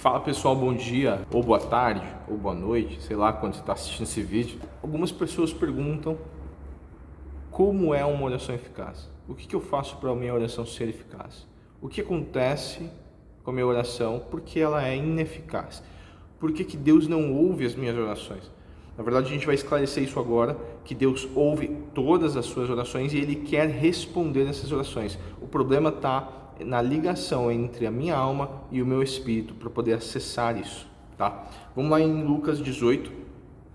Fala pessoal, bom dia, ou boa tarde, ou boa noite, sei lá quando você está assistindo esse vídeo. Algumas pessoas perguntam como é uma oração eficaz. O que eu faço para a minha oração ser eficaz? O que acontece com a minha oração porque ela é ineficaz? Por que Deus não ouve as minhas orações? Na verdade, a gente vai esclarecer isso agora, que Deus ouve todas as suas orações e Ele quer responder essas orações. O problema está na ligação entre a minha alma e o meu espírito para poder acessar isso, tá? Vamos lá em Lucas 18,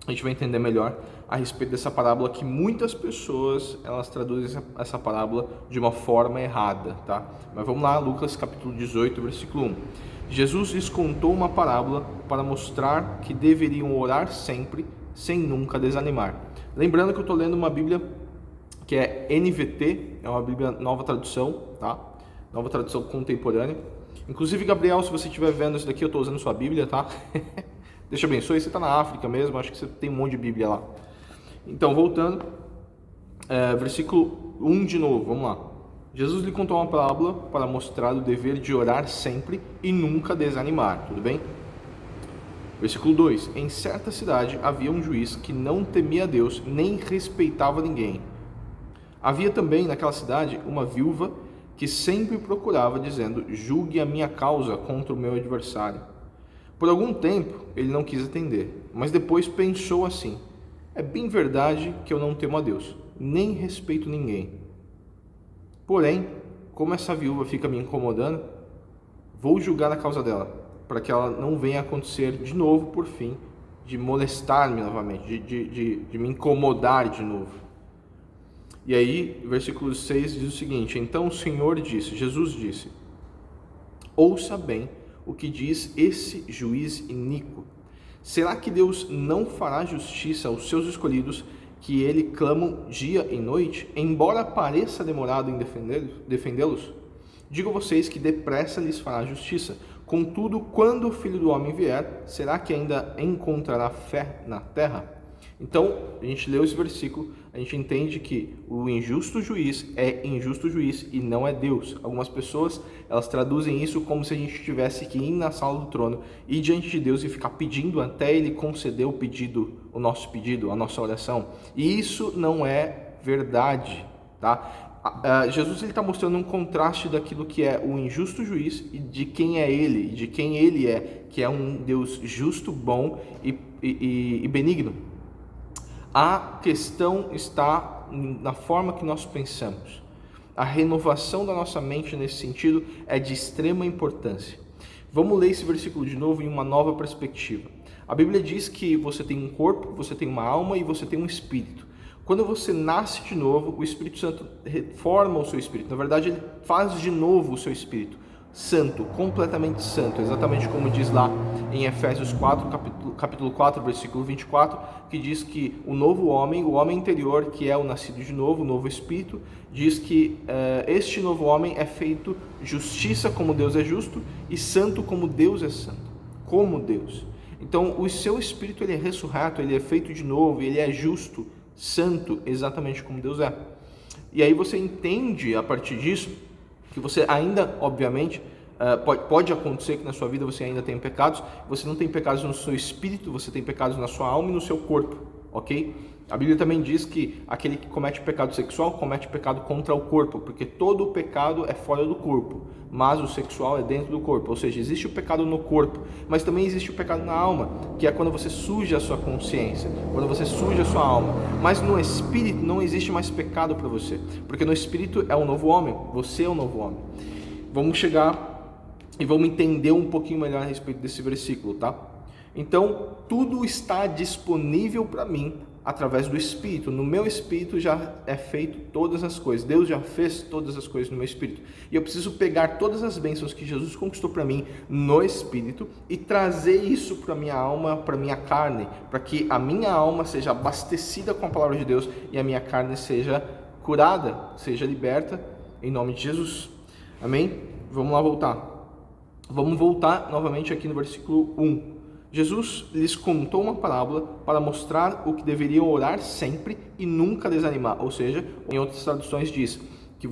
a gente vai entender melhor a respeito dessa parábola que muitas pessoas, elas traduzem essa parábola de uma forma errada, tá? Mas vamos lá, Lucas capítulo 18, versículo 1. Jesus lhes contou uma parábola para mostrar que deveriam orar sempre, sem nunca desanimar. Lembrando que eu estou lendo uma Bíblia que é NVT, é uma Bíblia nova tradução, tá? Nova tradução contemporânea. Inclusive, Gabriel, se você estiver vendo isso daqui, eu estou usando sua Bíblia, tá? Deus te abençoe. Você está na África mesmo, acho que você tem um monte de Bíblia lá. Então, voltando, versículo 1 de novo, vamos lá. Jesus lhe contou uma parábola para mostrar o dever de orar sempre e nunca desanimar, tudo bem? Versículo 2. Em certa cidade havia um juiz que não temia Deus, nem respeitava ninguém. Havia também naquela cidade uma viúva que sempre procurava, dizendo: julgue a minha causa contra o meu adversário. Por algum tempo ele não quis atender, mas depois pensou assim: é bem verdade que eu não temo a Deus, nem respeito ninguém. Porém, como essa viúva fica me incomodando, vou julgar a causa dela, para que ela não venha acontecer de novo por fim, de molestar-me novamente, de me incomodar de novo. E aí, versículo 6 diz o seguinte: então o Senhor disse, Jesus disse: ouça bem o que diz esse juiz iníquo. Será que Deus não fará justiça aos seus escolhidos, que ele clamam dia e noite, embora pareça demorado em defendê-los? Digo a vocês que depressa lhes fará justiça. Contudo, quando o Filho do Homem vier, será que ainda encontrará fé na terra? Então, a gente leu esse versículo, a gente entende que o injusto juiz é injusto juiz e não é Deus. Algumas pessoas, elas traduzem isso como se a gente tivesse que ir na sala do trono, ir diante de Deus e ficar pedindo até Ele conceder o nosso pedido, a nossa oração. E isso não é verdade, tá? Jesus está mostrando um contraste daquilo que é o injusto juiz e de quem é Ele, de quem Ele é, que é um Deus justo, bom e benigno. A questão está na forma que nós pensamos. A renovação da nossa mente nesse sentido é de extrema importância. Vamos ler esse versículo de novo em uma nova perspectiva. A Bíblia diz que você tem um corpo, você tem uma alma e você tem um espírito. Quando você nasce de novo, o Espírito Santo reforma o seu espírito. Na verdade, ele faz de novo o seu espírito santo, completamente santo, exatamente como diz lá em Efésios 4, capítulo 4, versículo 24, que diz que o novo homem, o homem interior, que é o nascido de novo, o novo espírito, diz que este novo homem é feito justiça como Deus é justo e santo como Deus é santo, como Deus. Então, o seu espírito ele é ressurreto, ele é feito de novo, ele é justo, santo, exatamente como Deus é. E aí você entende, a partir disso, que você ainda, obviamente, pode acontecer que na sua vida você ainda tenha pecados. Você não tem pecados no seu espírito, você tem pecados na sua alma e no seu corpo, ok? A Bíblia também diz que aquele que comete pecado sexual comete pecado contra o corpo, porque todo o pecado é fora do corpo, mas o sexual é dentro do corpo. Ou seja, existe o pecado no corpo, mas também existe o pecado na alma, que é quando você suja a sua consciência, quando você suja a sua alma. Mas no espírito não existe mais pecado para você, porque no espírito é um novo homem, você é um novo homem. Vamos chegar e vamos entender um pouquinho melhor a respeito desse versículo, tá? Então, tudo está disponível para mim através do Espírito. No meu Espírito já é feito todas as coisas. Deus já fez todas as coisas no meu Espírito. E eu preciso pegar todas as bênçãos que Jesus conquistou para mim no Espírito e trazer isso para minha alma, para minha carne, para que a minha alma seja abastecida com a palavra de Deus e a minha carne seja curada, seja liberta, em nome de Jesus. Amém? Vamos lá voltar. Vamos voltar novamente aqui no versículo 1. Jesus lhes contou uma parábola para mostrar o que deveriam orar sempre e nunca desanimar. Ou seja, em outras traduções diz que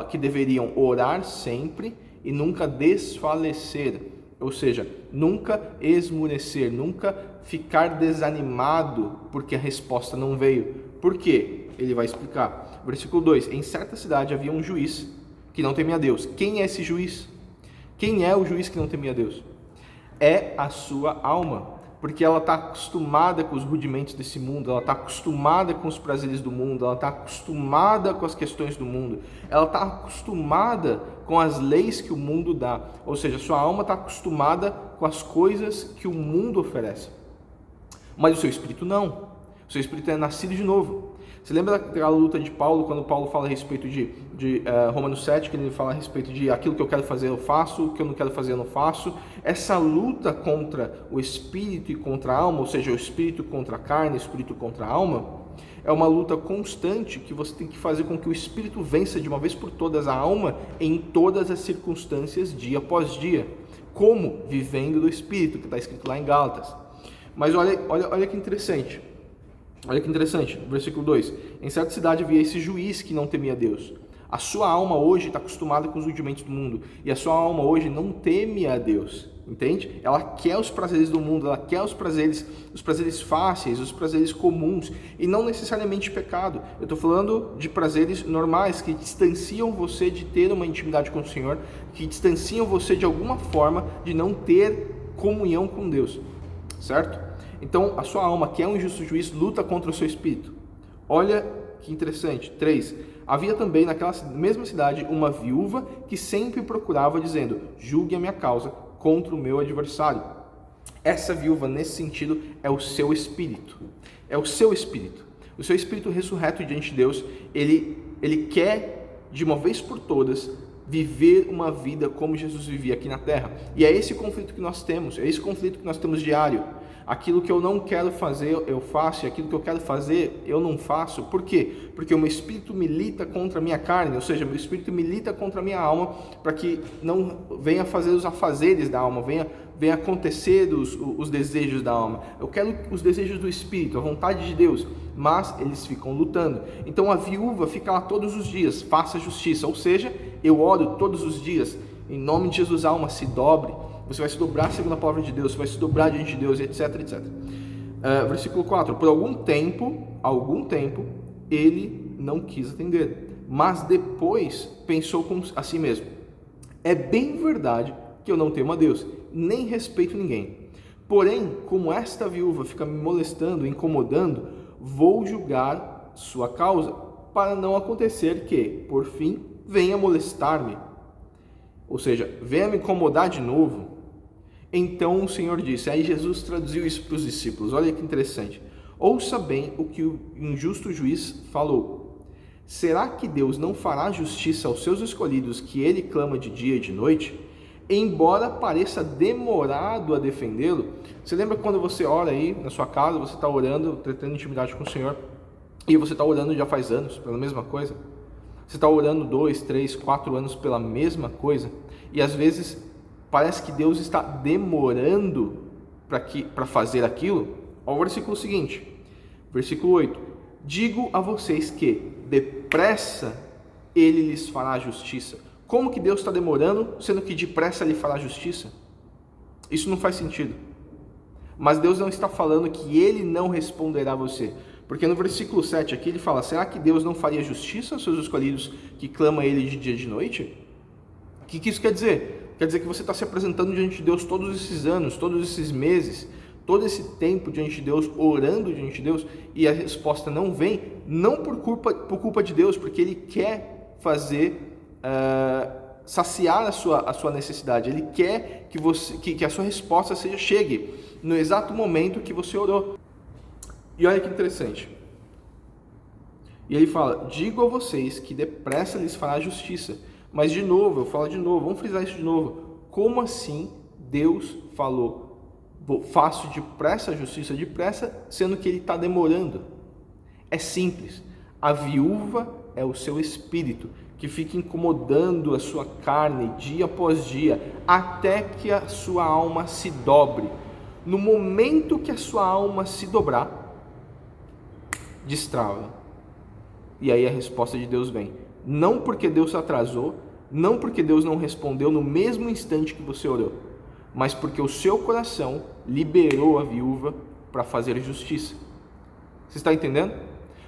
que deveriam orar sempre e nunca desfalecer. Ou seja, nunca esmurecer, nunca ficar desanimado porque a resposta não veio. Por quê? Ele vai explicar. Versículo 2: em certa cidade havia um juiz que não temia a Deus. Quem é esse juiz? Quem é o juiz que não temia a Deus? É a sua alma, porque ela está acostumada com os rudimentos desse mundo, ela está acostumada com os prazeres do mundo, ela está acostumada com as questões do mundo, ela está acostumada com as leis que o mundo dá, ou seja, sua alma está acostumada com as coisas que o mundo oferece, mas o seu espírito não, o seu espírito é nascido de novo. Você lembra daquela luta de Paulo, quando Paulo fala a respeito de Romanos 7, que ele fala a respeito de aquilo que eu quero fazer eu faço, o que eu não quero fazer eu não faço? Essa luta contra o espírito e contra a alma, ou seja, o espírito contra a carne, o espírito contra a alma, é uma luta constante que você tem que fazer com que o espírito vença de uma vez por todas a alma em todas as circunstâncias, dia após dia. Como? Vivendo do espírito, que está escrito lá em Gálatas. Mas olha que interessante. Olha que interessante, versículo 2: em certa cidade havia esse juiz que não temia Deus. A sua alma hoje está acostumada com os rudimentos do mundo, e a sua alma hoje não teme a Deus, entende? Ela quer os prazeres do mundo, ela quer os prazeres fáceis, os prazeres comuns, e não necessariamente pecado. Eu estou falando de prazeres normais, que distanciam você de ter uma intimidade com o Senhor, que distanciam você de alguma forma de não ter comunhão com Deus, certo? Então, a sua alma, que é um injusto juiz, luta contra o seu espírito. Olha que interessante. 3. Havia também naquela mesma cidade uma viúva que sempre procurava, dizendo: julgue a minha causa contra o meu adversário. Essa viúva, nesse sentido, é o seu espírito. É o seu espírito. O seu espírito ressurreto diante de Deus, ele quer, de uma vez por todas, viver uma vida como Jesus vivia aqui na terra. E é esse conflito que nós temos, é esse conflito que nós temos diário. Aquilo que eu não quero fazer, eu faço, e aquilo que eu quero fazer, eu não faço. Por quê? Porque o meu espírito milita contra a minha carne, ou seja, o meu espírito milita contra a minha alma, para que não venha fazer os afazeres da alma, venha acontecer os desejos da alma. Eu quero os desejos do espírito, a vontade de Deus, mas eles ficam lutando. Então a viúva fica lá todos os dias: faça justiça, ou seja, eu oro todos os dias, em nome de Jesus, a alma se dobre. Você vai se dobrar segundo a palavra de Deus, você vai se dobrar diante de Deus, etc, etc. Versículo 4. Por algum tempo, ele não quis atender, mas depois pensou a si mesmo: é bem verdade que eu não temo a Deus, nem respeito ninguém. Porém, como esta viúva fica me molestando, incomodando, vou julgar sua causa, para não acontecer que, por fim, venha molestar-me. Ou seja, venha me incomodar de novo. Então o Senhor disse, aí Jesus traduziu isso para os discípulos, olha que interessante: ouça bem o que o injusto juiz falou. Será que Deus não fará justiça aos seus escolhidos, que ele clama de dia e de noite? Embora pareça demorado a defendê-lo. Você lembra quando você ora aí na sua casa, você está orando, tendo intimidade com o Senhor, e você está orando já faz anos pela mesma coisa? Você está orando 2, 3, 4 anos pela mesma coisa, e às vezes parece que Deus está demorando para fazer aquilo. Olha o versículo seguinte, versículo 8: digo a vocês que depressa ele lhes fará justiça. Como que Deus está demorando, sendo que depressa ele fará justiça? Isso não faz sentido. Mas Deus não está falando que ele não responderá a você. Porque no versículo 7 aqui ele fala: será que Deus não faria justiça aos seus escolhidos que clamam a ele de dia e de noite? O que isso quer dizer? Quer dizer que você está se apresentando diante de Deus todos esses anos, todos esses meses, todo esse tempo diante de Deus, orando diante de Deus, e a resposta não vem, não por culpa de Deus, porque ele quer fazer, saciar a sua necessidade. Ele quer que a sua resposta chegue no exato momento que você orou. E olha que interessante. E ele fala: digo a vocês que depressa lhes fará justiça. Mas de novo, eu falo de novo, vamos frisar isso de novo. Como assim Deus falou: faço depressa a justiça, depressa, sendo que ele está demorando? É simples. A viúva é o seu espírito, que fica incomodando a sua carne dia após dia, até que a sua alma se dobre. No momento que a sua alma se dobrar, destrava. E aí a resposta de Deus vem. Não porque Deus atrasou, não porque Deus não respondeu no mesmo instante que você orou, mas porque o seu coração liberou a viúva para fazer justiça. Você está entendendo?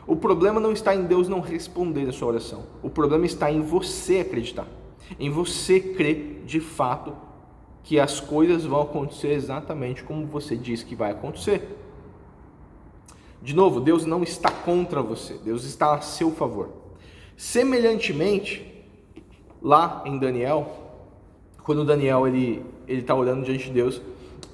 O problema não está em Deus não responder a sua oração. O problema está em você acreditar, em você crer de fato que as coisas vão acontecer exatamente como você diz que vai acontecer. De novo, Deus não está contra você, Deus está a seu favor. Semelhantemente, lá em Daniel, quando Daniel ele está orando diante de Deus,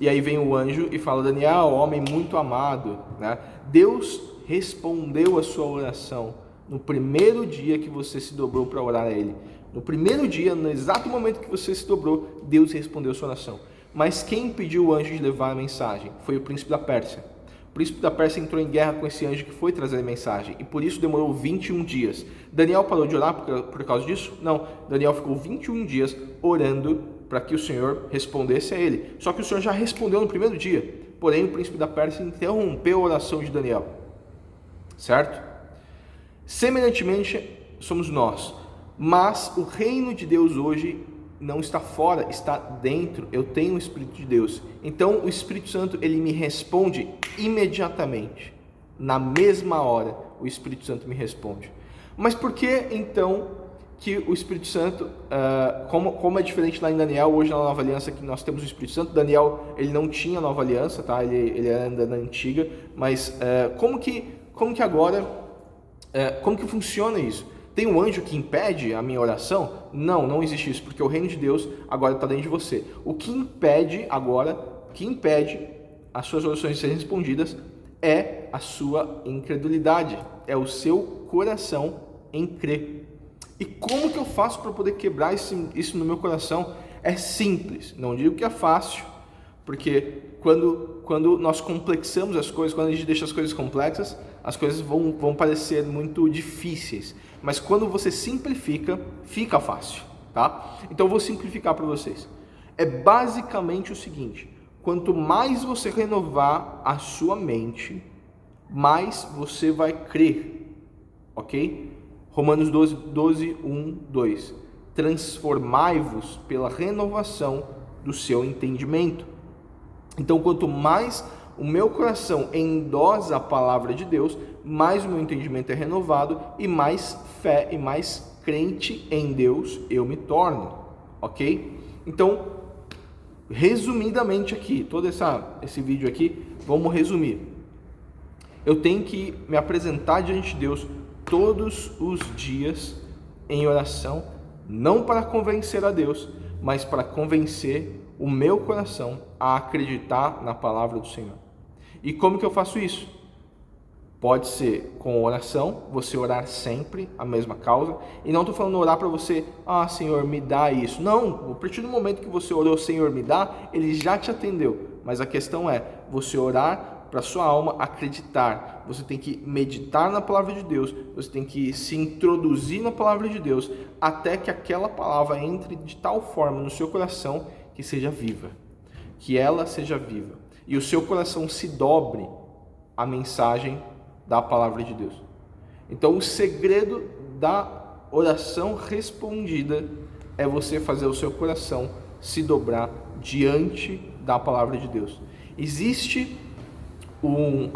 e aí vem o anjo e fala: Daniel, homem muito amado, né? Deus respondeu a sua oração no primeiro dia que você se dobrou para orar a Ele. No primeiro dia, no exato momento que você se dobrou, Deus respondeu a sua oração. Mas quem impediu o anjo de levar a mensagem? Foi o príncipe da Pérsia. O príncipe da Pérsia entrou em guerra com esse anjo que foi trazer a mensagem, e por isso demorou 21 dias. Daniel parou de orar por causa disso? Não. Daniel ficou 21 dias orando para que o Senhor respondesse a ele. Só que o Senhor já respondeu no primeiro dia. Porém, o príncipe da Pérsia interrompeu a oração de Daniel. Certo? Semelhantemente, somos nós. Mas o reino de Deus hoje não está fora, está dentro. Eu tenho o Espírito de Deus. Então, o Espírito Santo, ele me responde imediatamente. Na mesma hora, o Espírito Santo me responde. Mas por que, então, que o Espírito Santo, como é diferente lá em Daniel, hoje na Nova Aliança, que nós temos o Espírito Santo? Daniel, ele não tinha Nova Aliança, tá? Ele era ainda na antiga, mas como que agora, como que funciona isso? Tem um anjo que impede a minha oração? Não, não existe isso, porque o reino de Deus agora está dentro de você. O que impede agora, as suas orações de serem respondidas é a sua incredulidade, é o seu coração em crer. E como que eu faço para poder quebrar isso no meu coração? É simples, não digo que é fácil, porque quando nós complexamos as coisas, quando a gente deixa as coisas complexas, as coisas vão parecer muito difíceis. Mas quando você simplifica, fica fácil, tá? Então eu vou simplificar para vocês. É basicamente o seguinte: quanto mais você renovar a sua mente, mais você vai crer, ok? Romanos 12, 1, 2. Transformai-vos pela renovação do seu entendimento. Então, quanto mais o meu coração endosa a palavra de Deus, mais o meu entendimento é renovado e mais fé e mais crente em Deus eu me torno, ok? Então, resumidamente aqui, todo esse vídeo aqui, vamos resumir. Eu tenho que me apresentar diante de Deus todos os dias em oração, não para convencer a Deus, mas para convencer o meu coração a acreditar na palavra do Senhor. E como que eu faço isso? Pode ser com oração, você orar sempre a mesma causa. E não estou falando orar para você, Senhor, me dá isso. Não, a partir do momento que você orou, Senhor, me dá, Ele já te atendeu. Mas a questão é, você orar para a sua alma acreditar. Você tem que meditar na palavra de Deus, você tem que se introduzir na palavra de Deus, até que aquela palavra entre de tal forma no seu coração que seja viva. Que ela seja viva. E o seu coração se dobre à mensagem da palavra de Deus. Então, o segredo da oração respondida é você fazer o seu coração se dobrar diante da palavra de Deus. Existe um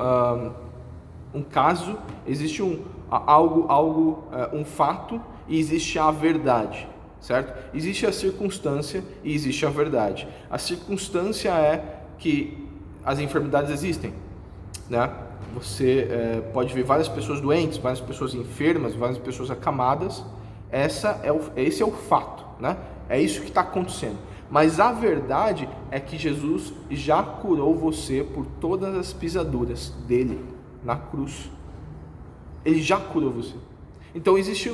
caso, existe um fato e existe a verdade, certo? Existe a circunstância e existe a verdade. A circunstância é que as enfermidades existem, né? Você pode ver várias pessoas doentes, várias pessoas enfermas, várias pessoas acamadas. Esse é o fato, né? É isso que está acontecendo. Mas a verdade é que Jesus já curou você por todas as pisaduras dele na cruz. Ele já curou você. Então existe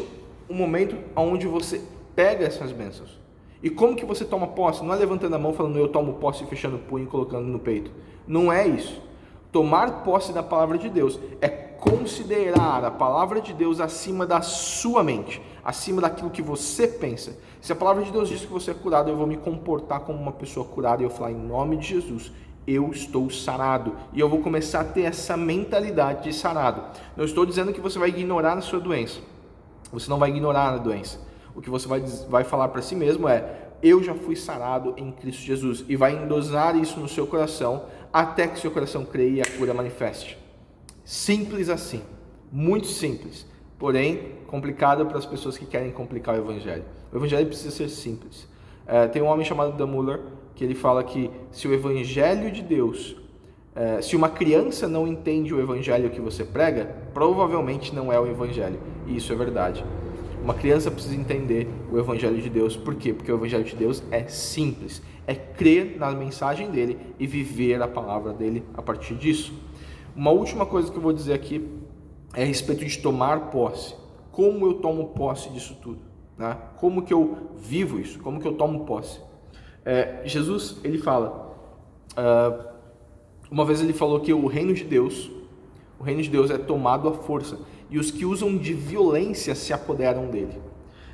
um momento onde você pega essas bênçãos. E como que você toma posse? Não é levantando a mão falando eu tomo posse, fechando o punho e colocando no peito. Não é isso. Tomar posse da palavra de Deus é considerar a palavra de Deus acima da sua mente, acima daquilo que você pensa. Se a palavra de Deus diz que você é curado, eu vou me comportar como uma pessoa curada e eu vou falar em nome de Jesus, eu estou sarado. E eu vou começar a ter essa mentalidade de sarado. Não estou dizendo que você vai ignorar a sua doença. Você não vai ignorar a doença. O que você vai falar para si mesmo é, eu já fui sarado em Cristo Jesus, e vai endosar isso no seu coração até que seu coração creia e a cura manifeste. Simples assim, muito simples, porém complicado para as pessoas que querem complicar o Evangelho. O Evangelho precisa ser simples. Tem um homem chamado Dan Muller que ele fala que se o Evangelho de Deus, se uma criança não entende o Evangelho que você prega, provavelmente não é o Evangelho, e isso é verdade. Uma criança precisa entender o Evangelho de Deus. Por quê? Porque o Evangelho de Deus é simples. É crer na mensagem dele e viver a palavra dele a partir disso. Uma última coisa que eu vou dizer aqui é a respeito de tomar posse. Como eu tomo posse disso tudo? Né? Como que eu vivo isso? Como que eu tomo posse? Jesus, ele fala... uma vez ele falou que o reino de Deus é tomado à força, e os que usam de violência se apoderam dele.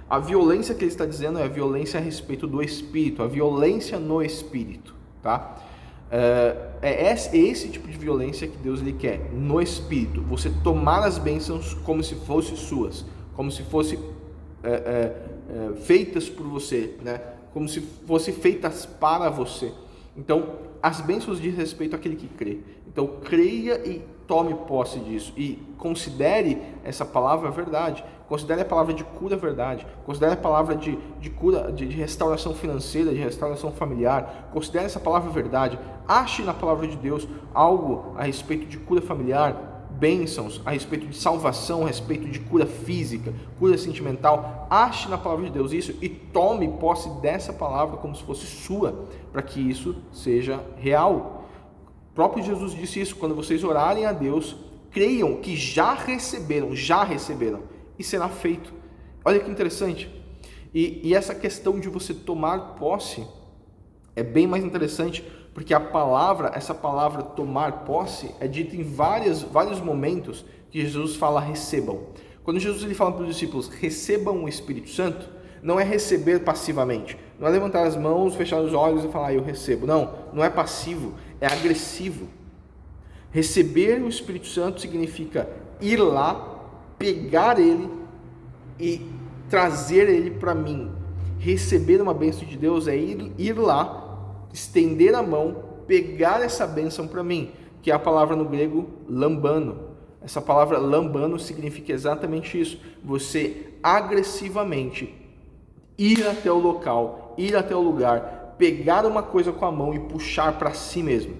A violência que ele está dizendo é a violência a respeito do Espírito, a violência no Espírito, tá? É esse tipo de violência que Deus ele quer, no Espírito. Você tomar as bênçãos como se fossem suas, como se fossem feitas por você, né? Como se fossem feitas para você. Então, as bênçãos diz respeito àquele que crê. Então, creia e tome posse disso. E considere essa palavra verdade. Considere a palavra de cura verdade. Considere a palavra de cura, de restauração financeira, de restauração familiar. Considere essa palavra verdade. Ache na palavra de Deus algo a respeito de cura familiar, bênçãos, a respeito de salvação, a respeito de cura física, cura sentimental. Ache na palavra de Deus isso e tome posse dessa palavra como se fosse sua, para que isso seja real. O próprio Jesus disse isso: quando vocês orarem a Deus, creiam que já receberam, e será feito. Olha que interessante. E essa questão de você tomar posse é bem mais interessante, porque essa palavra tomar posse é dita em vários momentos que Jesus fala recebam. Quando Jesus ele fala para os discípulos recebam o Espírito Santo, não é receber passivamente, não é levantar as mãos, fechar os olhos e falar eu recebo. Não é passivo, é agressivo. Receber o Espírito Santo significa ir lá, pegar ele e trazer ele para mim. Receber uma bênção de Deus é ir lá, estender a mão, pegar essa bênção para mim, que é a palavra no grego lambano. Essa palavra lambano significa exatamente isso: você agressivamente ir até o local, ir até o lugar, pegar uma coisa com a mão e puxar para si mesmo.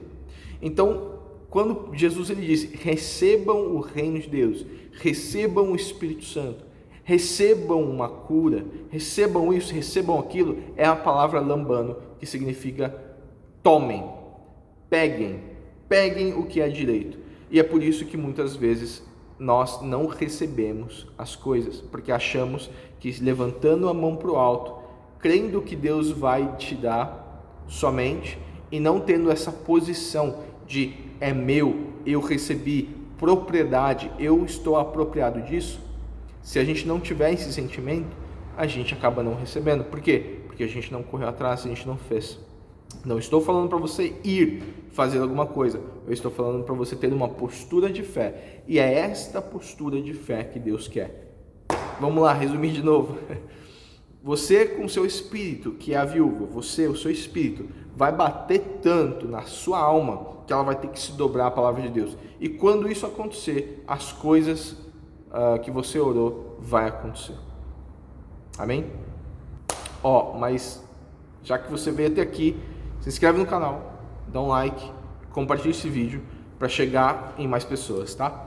Então, quando Jesus ele diz recebam o reino de Deus, recebam o Espírito Santo, recebam uma cura, recebam isso, recebam aquilo, é a palavra lambano, que significa tomem, peguem o que é direito. E é por isso que muitas vezes nós não recebemos as coisas, porque achamos que levantando a mão para o alto, crendo que Deus vai te dar somente, e não tendo essa posição de é meu, eu recebi propriedade, eu estou apropriado disso. Se a gente não tiver esse sentimento, a gente acaba não recebendo. Por quê? Porque a gente não correu atrás, a gente não fez. Não estou falando para você ir fazer alguma coisa, eu estou falando para você ter uma postura de fé, e é esta postura de fé que Deus quer. Vamos lá, resumir de novo. Você com o seu espírito, que é a viúva, o seu espírito, vai bater tanto na sua alma, que ela vai ter que se dobrar à palavra de Deus. E quando isso acontecer, as coisas que você orou vai acontecer. Amém? Mas já que você veio até aqui, se inscreve no canal, dá um like, compartilha esse vídeo para chegar em mais pessoas, tá?